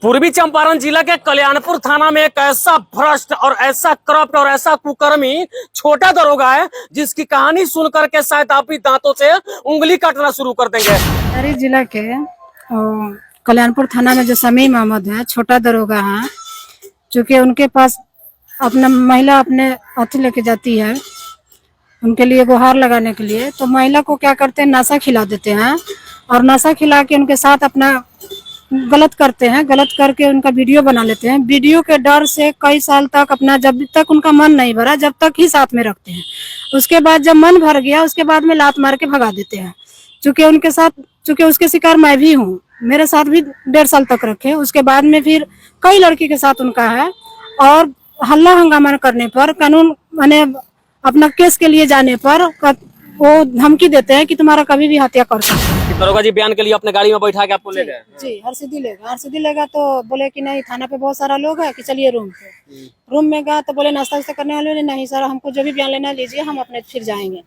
पूर्वी चंपारण जिला के कल्याणपुर थाना में एक ऐसा भ्रष्ट और ऐसा करप्ट और ऐसा कुकर्मी छोटा दरोगा है जिसकी कहानी सुन करके शायद आप भी दांतों से उंगली काटना शुरू कर देंगे। हमारे जिला के कल्याणपुर थाना में जो समीम अहमद है, छोटा दरोगा है, चूँकि उनके पास अपना महिला अपने अथी लेके जाती है उनके लिए गुहार लगाने के लिए, तो महिला को क्या करते हैं, नशा खिला देते हैं और नशा खिला के उनके साथ अपना गलत करते हैं, गलत करके उनका वीडियो बना लेते हैं। वीडियो के डर से कई साल तक अपना, जब तक उनका मन नहीं भरा जब तक ही साथ में रखते हैं। उसके बाद जब मन भर गया उसके बाद में लात मार के भगा देते हैं। चूँकि उसके शिकार मैं भी हूँ, मेरे साथ भी 1.5 साल तक रखे। उसके बाद में फिर कई लड़की के साथ उनका है और हल्ला हंगामा करने पर, कानून माने अपना केस के लिए जाने पर वो धमकी देते हैं कि तुम्हारा कभी भी हत्या कर सकते हैं। दरोगा जी बयान के लिए अपने गाड़ी में बैठा के आपको ले गए? जी, हरसिद्धि लेगा तो बोले कि नहीं, थाना पे बहुत सारा लोग है कि चलिए रूम पे। रूम में गया तो बोले नाश्ता वास्ता करने वाले, नहीं सर हमको जो भी बयान लेना लीजिए, हम अपने फिर जाएंगे।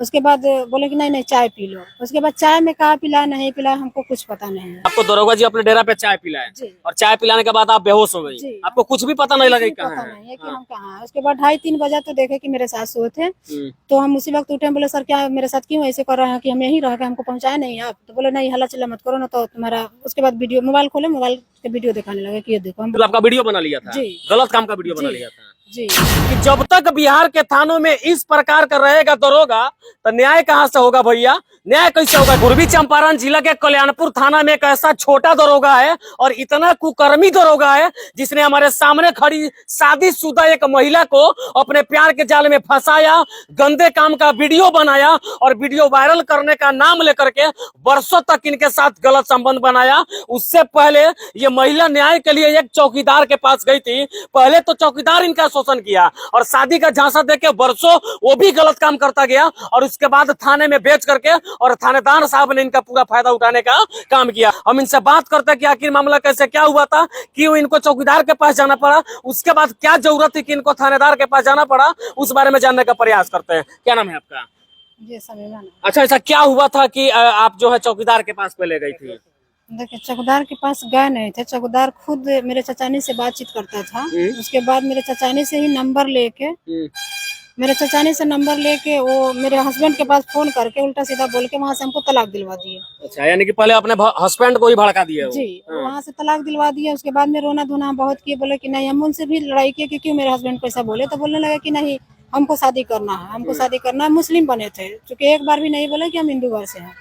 उसके बाद बोले कि नहीं चाय पी लो। उसके बाद चाय में कहा पिला नहीं पिला हमको कुछ पता नहीं है। आपको दरोगा जी अपने डेरा पे चाय पिलाए और चाय पिलाने के बाद आप बेहोश हो गई, आपको कुछ भी पता नहीं लगा कहाँ है कि हम कहाँ है। उसके बाद 2:30-3 बजे तो देखे कि मेरे साथ सोए थे, तो हम उसी वक्त उठे, बोले सर क्या मेरे साथ क्यों ऐसे कर रहे हैं कि हम यहीं रह के हमको पहुँचाए नहीं आप? तो बोले नहीं हल्ला चिल्ला मत करो ना तो तुम्हारा। उसके बाद वीडियो मोबाइल खोले, मोबाइल के वीडियो दिखाने लगे कि ये देखो। हम आपका वीडियो बना लिया था? गलत काम का वीडियो बना लिया था जी। कि जब तक बिहार के थानों में इस प्रकार का रहेगा दरोगा तो न्याय कहां से होगा भैया? न्याय कैसे होगा? पूर्वी चंपारण जिला के कल्याणपुर थाना में एक ऐसा छोटा दरोगा है और इतना कुकर्मी दरोगा है जिसने हमारे सामने खड़ी शादीशुदा एक महिला को अपने प्यार के जाल में फंसाया, गंदे काम का वीडियो बनाया और वीडियो वायरल करने का नाम लेकर के वर्षों तक इनके साथ गलत संबंध बनाया। उससे पहले ये महिला न्याय के लिए एक चौकीदार के पास गई थी। पहले तो चौकीदार इनका शोषण किया और शादी का झांसा देके वर्षों वो भी गलत काम करता गया और उसके बाद थाने में बेच करके और थानेदार साहब ने इनका पूरा फायदा उठाने का काम किया। हम इनसे बात करते हैं कि आखिर मामला कैसे क्या हुआ था, क्यों इनको चौकीदार के पास जाना पड़ा, उसके बाद क्या जरूरत थी कि इनको थानेदार के पास जाना पड़ा, उस बारे में जानने का प्रयास करते हैं। क्या नाम है आपका? जी समीमा। अच्छा, ऐसा क्या हुआ था कि आप जो है चौकीदार के पास पहले गई थी? देखिए चौकीदार के पास गए नहीं थे, चौकीदार खुद मेरे चचानी से बातचीत करता था। उसके बाद मेरे चचानी से ही नंबर लेके वो मेरे हस्बैंड के पास फोन करके उल्टा सीधा बोल के वहाँ से हमको तलाक दिलवा दिए। अच्छा, यानी कि पहले अपने हस्बैंड को ही भड़का दिया? जी, वहाँ से तलाक दिलवा दिया। उसके बाद में रोना धोना बहुत किए, बोले कि नहीं, हम उनसे भी लड़ाई किए कि क्यों मेरे हस्बैंड को ऐसा बोले, तो बोलने लगे कि नहीं हमको शादी करना है, हमको शादी करना है। मुस्लिम बने थे, क्योंकि एक बार भी नहीं बोले कि हम हिंदू घर से हैं।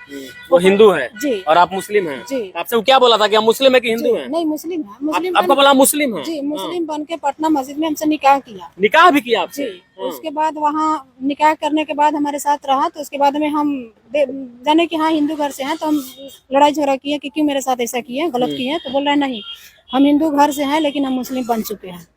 वो हिंदू है जी और आप मुस्लिम हैं जी। आपसे वो क्या बोला था कि हम मुस्लिम है कि हिंदू हैं? नहीं मुस्लिम है। मुस्लिम आपको बोला मुस्लिम है? जी, मुस्लिम बन के पटना मस्जिद में हमसे निकाह किया। निकाह भी किया आपसे? जी। उसके बाद वहाँ निकाह करने के बाद हमारे साथ रहा, तो उसके बाद में हम जाने कि हाँ हिंदू घर से हैं, तो हम लड़ाई झगड़ा किए कि क्यों मेरे साथ ऐसा किए, गलत किए। तो बोल रहे नहीं हम हिंदू घर से हैं लेकिन हम मुस्लिम बन चुके हैं।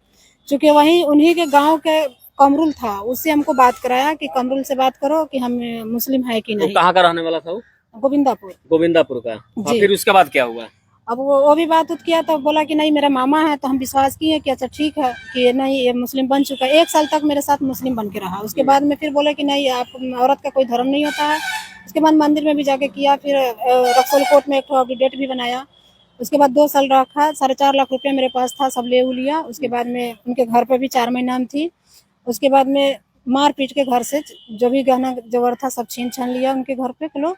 चूँकि वही उन्हीं के गाँव के कमरुल था, उससे हमको बात कराया कि कमरुल से बात करो कि हम मुस्लिम है कि नहीं। कहाँ का रहने वाला था वो? गोविंदापुर का। जी। फिर उसके बाद क्या हुआ? अब वो भी बात किया तो बोला कि नहीं मेरा मामा है, तो हम विश्वास किए कि अच्छा ठीक है कि नहीं ये मुस्लिम बन चुका है। 1 साल तक मेरे साथ मुस्लिम बन के रहा। उसके बाद में फिर बोले कि नहीं आप औरत का कोई धर्म नहीं होता है। उसके बाद मंदिर में भी जाके किया, फिर रक्सौल कोर्ट में एक एफिडेविट भी बनाया। उसके बाद 2 साल रखा, 4.5 लाख रुपया मेरे पास था, सब ले लिया। उसके बाद में उनके घर पे भी 4 महीना थी। उसके बाद में मार पीट के घर से जो भी गहना जवर था सब छीन छान लिया उनके घर पे लोग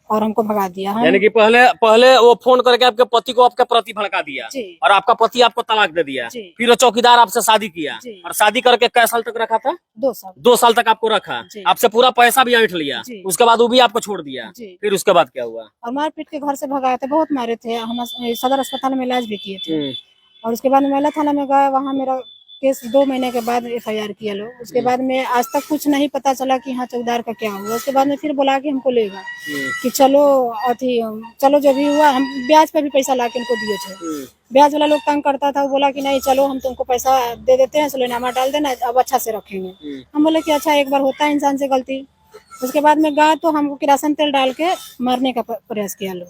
और हमको भगा दिया। यानी कि पहले वो फोन करके आपके पति को आपके प्रति भड़का दिया और आपका पति आपको तलाक दे दिया। फिर वो चौकीदार आपसे शादी किया और शादी करके कै साल तक रखा था? 2 साल। 2 साल तक आपको रखा, आपसे पूरा पैसा भी ऐंठ लिया। उसके बाद वो भी आपको छोड़ दिया। फिर उसके बाद क्या हुआ? और मार पीट के घर से भगाए थे, बहुत मारे थे। हम सदर अस्पताल में इलाज भी किए थे। और उसके बाद महिला थाना में गए, वहाँ मेरा केस 2 महीने के बाद FIR किया लोग। उसके बाद में आज तक कुछ नहीं पता चला कि हाँ चौकीदार का क्या हुआ। उसके बाद में फिर बुला के हमको लेगा कि चलो जो भी हुआ, हम ब्याज पे भी पैसा ला के उनको दिए थे। ब्याज वाला लोग तंग करता था, वो बोला कि नहीं चलो हम तुमको पैसा दे देते हैं, सलेनामा डाल देना, अब अच्छा से रखेंगे। हम बोले कि अच्छा एक बार होता है इंसान से गलती। उसके बाद में गए तो हमको किरासन तेल डाल के मारने का प्रयास किया लोग।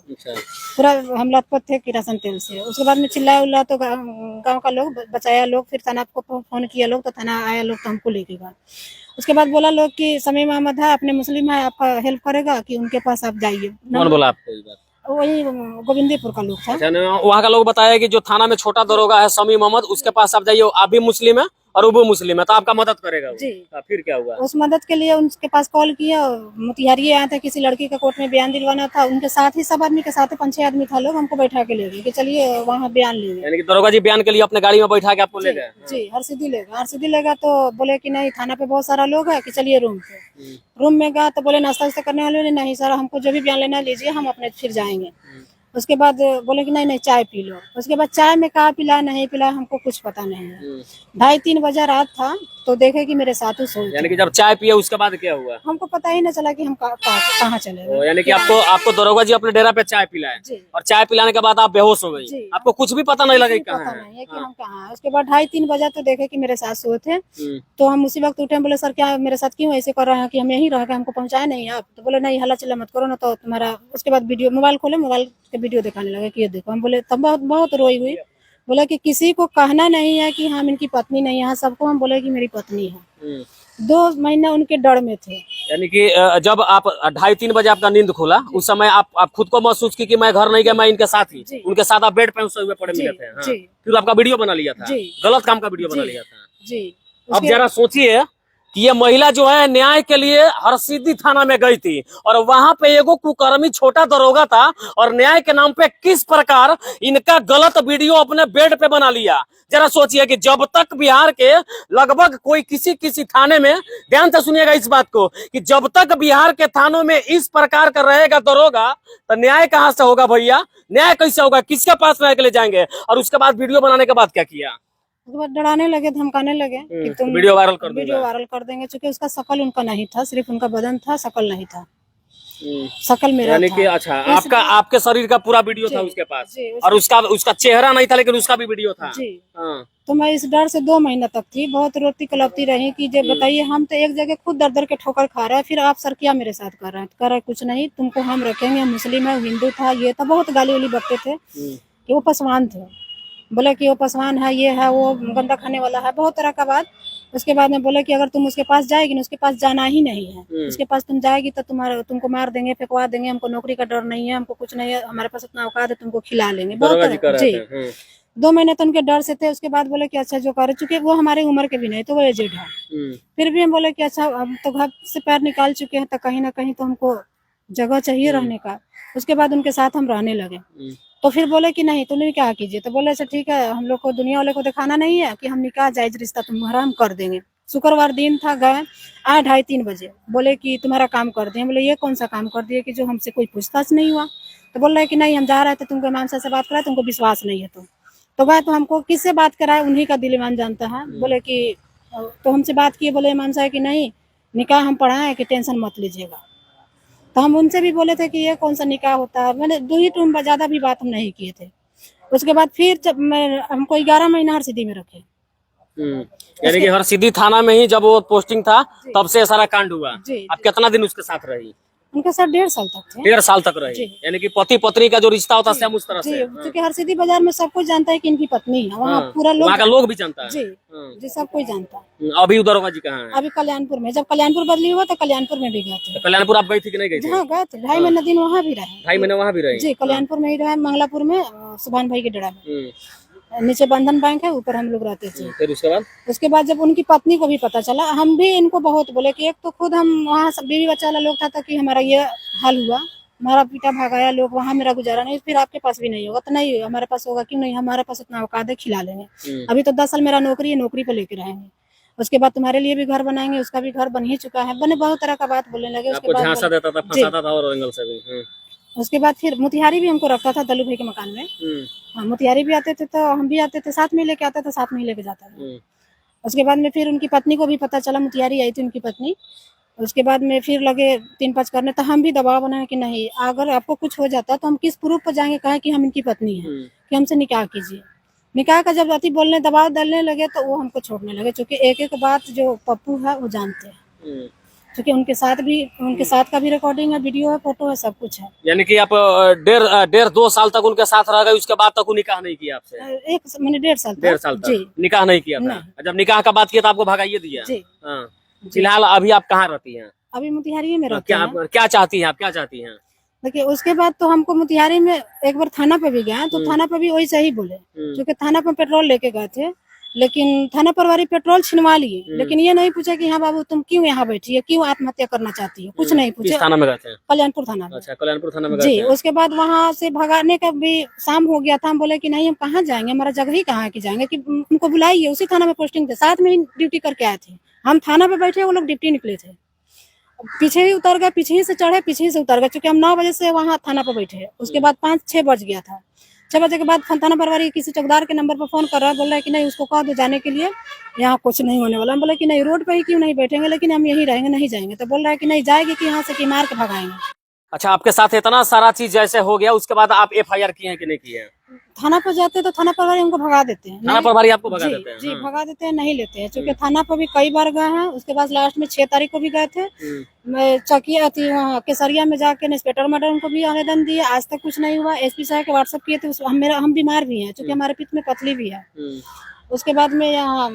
पूरा हम लथपथ थे किरासन तेल से। उसके बाद में चिल्लाया उल्ला तो गांव का लोग बचाया लोग, फिर थाना को फोन किया लोग, तो थाना आया लोग तो हमको लेके गए। उसके बाद बोला लोग कि समीम अहमद है, अपने मुस्लिम है, आपका हेल्प करेगा कि उनके पास आप जाइए। कौन बोला आपको ये बात? वही गोविंदेपुर का लोग था। अच्छा, वहाँ का लोग बताया कि जो थाना में छोटा दरोगा है समी मोहम्मद, उसके पास आप जाइए, आप भी मुस्लिम है और वो भी मुस्लिम है, तो आपका मदद करेगा वो। जी। फिर क्या हुआ? उस मदद के लिए उनके पास कॉल किया, मोतिहारी आया था, किसी लड़की का कोर्ट में बयान दिलवाना था, उनके साथ ही सब आदमी के साथ 5-6 आदमी था, लोग हमको बैठा के ले गए कि चलिए वहाँ बयान लेंगे। यानी कि दरोगा जी बयान के लिए अपने गाड़ी में बैठा के आपको ले गए? जी, हरसिद्धि लेगा तो बोले कि नहीं थाना पे बहुत सारा लोग है कि चलिए रूम पे। रूम में गया तो बोले नाश्ता वास्ता करने वाले, नहीं सर हमको जो भी बयान लेना लीजिए, हम अपने फिर जाएंगे। उसके बाद बोले कि नहीं चाय पी लो। उसके बाद चाय में कहा पिला नहीं पिला हमको कुछ पता नहीं है। 2:30-3 बजे रात था तो देखे कि मेरे साथ सोए थे। यानी कि जब चाय पिया उसके बाद क्या हुआ? हमको पता ही न चला कि हम कहाँ चले गए। यानी कि आपको दरोगा जी अपने डेरा पे चाय पिलाए जी। और चाय पिलाने के बाद आप बेहोश हो गई, जी। आपको कुछ भी पता नहीं लगा पता कहाँ है? नहीं है कि हम कहाँ हैं। उसके बाद 2:30-3 बजे तो देखे कि मेरे साथ सोए थे, तो हम उसी वक्त उठे, बोले सर क्या मेरे साथ क्यों ऐसे कर रहे हैं कि हम यहीं रह के हमको पहुंचाए नहीं आप? तो बोले नहीं हल्ला चिल्ला मत करो ना तो तुम्हारा। उसके बाद वीडियो मोबाइल खोले, मोबाइल के वीडियो दिखाने लगे कि ये देखो। हम बोले तब बहुत रोई हुई, बोला कि किसी को कहना नहीं है कि हम इनकी पत्नी नहीं है, सबको हम बोले कि मेरी पत्नी है। 2 महीना उनके डर में थे। यानी कि जब आप 2:30-3 बजे आपका नींद खुला, उस समय आप खुद को महसूस की कि मैं घर नहीं गया, मैं इनके साथ ही, उनके साथ आप बेड पे सोए हुए पड़े मिले थे? हाँ। जी। फिर आपका वीडियो बना लिया था? जी। गलत काम का वीडियो बना लिया था? जी। अब जरा सोचिए कि ये महिला जो है न्याय के लिए हरसिद्धि थाना में गई थी और वहां पे एगो कुकर्मी छोटा दरोगा था और न्याय के नाम पे किस प्रकार इनका गलत वीडियो अपने बेड पे बना लिया। जरा सोचिए कि जब तक बिहार के लगभग कोई किसी थाने में, ध्यान से सुनिएगा इस बात को, कि जब तक बिहार के थानों में इस प्रकार का रहेगा दरोगा तो न्याय कहां से होगा भैया? न्याय कैसे होगा? किसके पास न्याय के लिए जाएंगे? और उसके बाद वीडियो बनाने के बाद क्या किया? उसके बाद डराने लगे, धमकाने लगे कि तुम वीडियो वायरल कर देंगे। चूंकि उसका शकल उनका नहीं था, सिर्फ उनका बदन था, शकल नहीं था। शकल मेरा यानी कि था। अच्छा आपके शरीर का पूरा वीडियो था उसके पास और उसका चेहरा नहीं था लेकिन उसका भी वीडियो था। जी। हाँ। तो मैं इस डर से 2 महीना तक थी, बहुत रोती कलपती रही कि जब बताइए हम तो एक जगह खुद दर दर के ठोकर खा रहे हैं, फिर आप सर क्या मेरे साथ कर रहे हैं? कर रहे कुछ नहीं, तुमको हम रखेंगे, मुस्लिम है, हिंदू था, ये था, बहुत गाली वाली बकते थे कि वो पसवान थे, बोले कि वो पसवान है, ये है, वो गंदा खाने वाला है, बहुत तरह का बात। उसके बाद में बोले कि अगर तुम उसके पास जाएगी ना, उसके पास जाना ही नहीं है, उसके पास तुम जाएगी तो तुमको मार देंगे, फेंकवा देंगे, हमको नौकरी का डर नहीं है, हमको कुछ नहीं है, हमारे पास इतना औकात है, तुमको खिला लेंगे, बहुत तरह। जी। 2 महीने तो उनके डर से थे। उसके बाद बोले कि अच्छा जो करे, चूंकि वो हमारी उम्र के भी नहीं तो वो एजेड है, फिर भी हम बोले कि अच्छा अब तो घर से पैर निकाल चुके हैं तो कहीं ना कहीं तो हमको जगह चाहिए रहने का। उसके बाद उनके साथ हम रहने लगे, तो फिर बोले कि नहीं तुम निकाह कीजिए। तो बोले अच्छा ठीक है, हम लोग को दुनिया वाले को दिखाना नहीं है कि हम निकाह जायज रिश्ता तुम्हारा हम कर देंगे। शुक्रवार दिन था, गए, आए 2:30-3 बजे, बोले कि तुम्हारा काम कर दिए। बोले ये कौन सा काम कर दिए कि जो हमसे कोई पूछताछ नहीं हुआ? तो बोल रहे कि नहीं हम जा रहे थे, तुमको इमाम साहब से बात कराए, तुमको विश्वास नहीं है तो गए, तो हमको किससे बात कराए, उन्हीं का दिल ईमान जानता है। बोले कि तो हमसे बात किए, बोले इमाम साहब कि नहीं निकाह हम पढ़ाएं कि टेंशन मत लीजिएगा। तो हम उनसे भी बोले थे कि ये कौन सा निकाह होता है, मैंने 2 ही टूम ज्यादा भी बात हम नहीं किए थे। उसके बाद फिर जब हमको 11 महीना हरसिद्धि में रखे। यानी कि हरसिद्धि थाना में ही जब वो पोस्टिंग था तब से सारा कांड हुआ। आप कितना दिन उसके साथ रही? उनके साथ 1.5 साल तक थे। 1.5 साल तक रही, यानी कि पति पत्नी का जो रिश्ता होता है उस तरह से। क्योंकि हरसिद्धि बाजार में सब कुछ जानता है कि इनकी पत्नी है, वहाँ पूरा लोग, वहाँ का लोग भी जानता है। जी सब कोई जानता है। अभी दरोगा जी कहाँ है? अभी कल्याणपुर में, जब कल्याणपुर बदली हुआ तो कल्याणपुर में भी गए थे। कल्याणपुर आप गई थी कि नहीं गई थी? हाँ गए थे, 2.5 महीना दिन वहाँ भी रहे। 2.5 महीने वहाँ भी रही? जी, कल्याणपुर में ही रहे, मंगलापुर में, सुभान भाई के डेरा में। नीचे बंधन बैंक है, ऊपर हम लोग रहते थे। फिर उसके बाद जब उनकी पत्नी को भी पता चला, हम भी इनको बहुत बोले कि एक तो खुद हम वहाँ सब बीवी बच्चा वाला लोग था कि हमारा ये हाल हुआ, हमारा पीटा भगाया लोग, वहाँ मेरा गुजारा नहीं, फिर आपके पास भी नहीं होगा तो नहीं हमारे पास होगा, क्यों नहीं, हमारे पास इतना औकात है, खिला लेंगे। अभी तो 10 साल मेरा नौकरी है, नौकरी पे लेके रहेंगे, उसके बाद तुम्हारे लिए भी घर बनाएंगे, उसका भी घर बन ही चुका है, बने बहुत तरह का बात बोलने लगे। उसके बाद झांसा देता था, फंसाता था और एंगल से भी। उसके बाद फिर मोतिहारी भी हमको रखता था, दलू भाई के मकान में। हाँ, मोतिहारी भी आते थे तो हम भी आते थे, साथ में लेके आता था, साथ में लेके जाता था। उसके बाद में फिर उनकी पत्नी को भी पता चला, मोतिहारी आई थी उनकी पत्नी। उसके बाद में फिर लगे 3-5 करने, तो हम भी दबाव बनाए कि नहीं अगर आपको कुछ हो जाता तो हम किस प्रूफ पर जाएंगे, कहें कि हम इनकी पत्नी है, कि हमसे निकाह कीजिए। निकाह का जब अति बोलने दबाव डालने लगे तो वो हमको छोड़ने लगे, क्योंकि एक एक बात जो पप्पू है वो जानते हैं, क्योंकि उनके साथ का भी रिकॉर्डिंग है, वीडियो है, फोटो है, सब कुछ है। यानी कि आप 1.5-2 साल तक उनके साथ रह गए, उसके बाद तक वो निकाह नहीं किया आपसे? मैंने 1.5 साल तक निकाह नहीं किया था। जब निकाह का बात किया तो आपको भगाइए दिया? फिलहाल अभी आप कहाँ रहती हैं? अभी मोतिहारी में रहती हैं। क्या चाहती हैं आप, क्या चाहती हैं? देखिए उसके बाद तो हमको मोतिहारी में एक बार थाना पे भी गए तो थाना पे भी वही सही बोले, क्योंकि थाना पे पेट्रोल लेके गए थे, लेकिन थाना प्रभारी पेट्रोल छिनवा लिए, लेकिन ये नहीं पूछा कि हाँ बाबू तुम क्यों यहाँ बैठी है, क्यों आत्महत्या करना चाहती हो, कुछ नहीं पूछे। किस थाना में गए थे? कल्याणपुर थाना में। अच्छा, कल्याणपुर थाना में गए जी। थे। उसके बाद वहाँ से भगाने का भी शाम हो गया था, हम बोले कि नहीं हम कहाँ जाएंगे, हमारा जगह ही कहाँ की जाएंगे, कि उनको बुलाइए, उसी थाना में पोस्टिंग थे, साथ में ही ड्यूटी करके आए थे, हम थाना पे बैठे, वो लोग ड्यूटी निकले थे, पीछे ही उतर गए, पीछे ही से चढ़े, पीछे ही से उतर गए, क्योंकि हम 9 बजे से वहाँ थाना पे बैठे। उसके बाद 5-6 बज गया था। 6 बजे के बाद थाना प्रभारी किसी चौकीदार के नंबर पर फोन कर रहा है, बोल रहा है कि नहीं उसको कह दो जाने के लिए, यहाँ कुछ नहीं होने वाला। हम बोले कि नहीं रोड पे ही क्यों नहीं बैठेंगे, लेकिन हम यहीं रहेंगे, नहीं जाएंगे। तो बोल रहा है कि नहीं जाएगी कि यहाँ से कि मार के भगाएंगे। अच्छा, आपके साथ इतना सारा चीज जैसे हो गया, उसके बाद आप FIR किए हैं कि नहीं किए हैं? थाना पर जाते तो थाना प्रभारी हमको भगा देते हैं। थाना प्रभारी आपको भगा जी, देते हैं? जी भगा देते हैं, नहीं लेते हैं, क्योंकि थाना पर भी कई बार गए हैं। उसके बाद लास्ट में 6 तारीख को भी गए थे, मैं चौकिया थी वहाँ केसरिया में जाके इंस्पेक्टर मैडम को भी आवेदन दिए, आज तक कुछ नहीं हुआ। SP साहब के व्हाट्सएप किए थे, हम बीमार भी हैं, क्योंकि हमारे पित्त में पथरी भी है। उसके बाद में यहाँ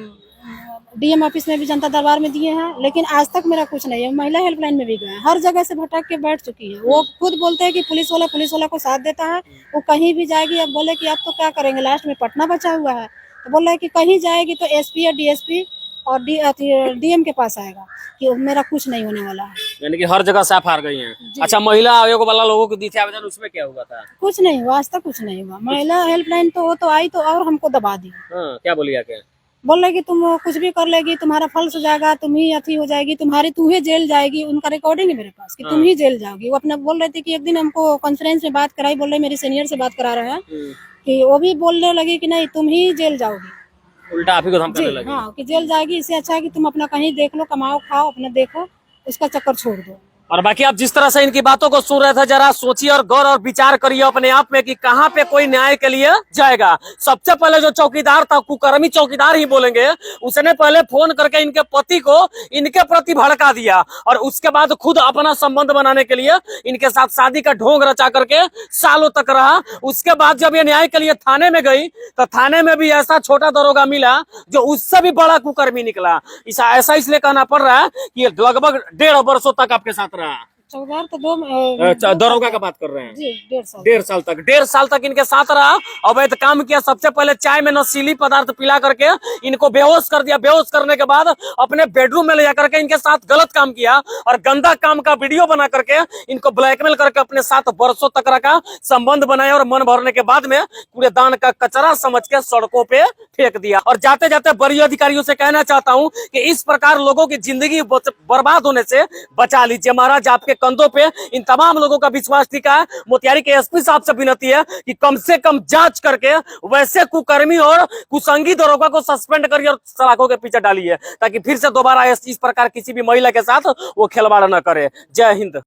DM ऑफिस में भी जनता दरबार में दिए हैं, लेकिन आज तक मेरा कुछ नहीं है। महिला हेल्पलाइन में भी गए, हर जगह से भटक के बैठ चुकी है। वो खुद बोलते हैं कि पुलिस वाला को साथ देता है, वो कहीं भी जाएगी। अब बोले कि अब तो क्या करेंगे, लास्ट में पटना बचा हुआ है, तो बोल रहा है कि कहीं जाएगी तो SP या DSP और DM के पास आएगा कि मेरा कुछ नहीं होने वाला है। यानी कि हर जगह से आप हार गई हैं। अच्छा, महिला आयोग वाला लोगों को दी थी आवेदन, उसमें क्या हुआ था? कुछ नहीं हुआ, आज तक कुछ नहीं हुआ। महिला हेल्पलाइन तो वो तो आई तो और हमको दबा दी। क्या बोली आके? बोल रहे कि तुम कुछ भी कर लेगी, तुम्हारा फल्स हो जाएगा, तुम ही अथी हो जाएगी, तू ही जेल जाएगी। उनका रिकॉर्डिंग है मेरे पास कि तुम ही जेल जाओगी। वो अपना बोल रहे थे कि एक दिन हमको कॉन्फ्रेंस में बात कराई, बोल रहे मेरी सीनियर से बात करा रहे हैं कि वो भी बोलने लगी कि नहीं तुम ही जेल जाओगी, उल्टा आप ही को धमकाने लगे। हाँ, कि जेल जाएगी, इससे अच्छा है कि तुम अपना कहीं देख लो, कमाओ खाओ, अपना देखो, इसका चक्कर छोड़ दो। और बाकी आप जिस तरह से इनकी बातों को सुन रहे थे, जरा सोचिए और गौर और विचार करिए अपने आप में कि कहां पे कोई न्याय के लिए जाएगा। सबसे पहले जो चौकीदार था, कुकर्मी चौकीदार ही बोलेंगे, उसने पहले फोन करके इनके पति को इनके प्रति भड़का दिया, और उसके बाद खुद अपना संबंध बनाने के लिए इनके साथ शादी का ढोंग रचा करके सालों तक रहा। उसके बाद जब ये न्याय के लिए थाने में गई, तो थाने में भी ऐसा छोटा दरोगा मिला जो उससे भी बड़ा कुकर्मी निकला। ऐसा इसलिए कहना पड़ रहा है कि ये लगभग 1.5 वर्षों तक आपके साथ रहा। चौकीदार तो दरोगा का बात कर रहे हैं जी, 1.5 साल तक इनके साथ रहा, अवैध काम किया। सबसे पहले चाय में नशीली पदार्थ पिला करके इनको बेहोश कर दिया। बेहोश करने के बाद अपने बेडरूम में ले जाकर के इनके साथ गलत काम किया, और गंदा काम का वीडियो बना करके इनको ब्लैकमेल करके अपने साथ वर्षों तक रखा, संबंध बनाया, और मन भरने के बाद में कूड़ेदान का कचरा समझ के सड़कों पे फेंक दिया। और जाते जाते बड़ी अधिकारियों से कहना चाहता हूं कि इस प्रकार लोगों की जिंदगी बर्बाद होने से बचा लीजिए। महाराज, आपके कंधों पे इन तमाम लोगों का विश्वास टिका है। मोतिहारी के SP साहब से विनती है कि कम से कम जांच करके वैसे कुकर्मी और कुसंगी दरोगा को सस्पेंड करिए और सलाखों के पीछे डालिए, ताकि फिर से दोबारा इस प्रकार किसी भी महिला के साथ वो खिलवाड़ न करे। जय हिंद।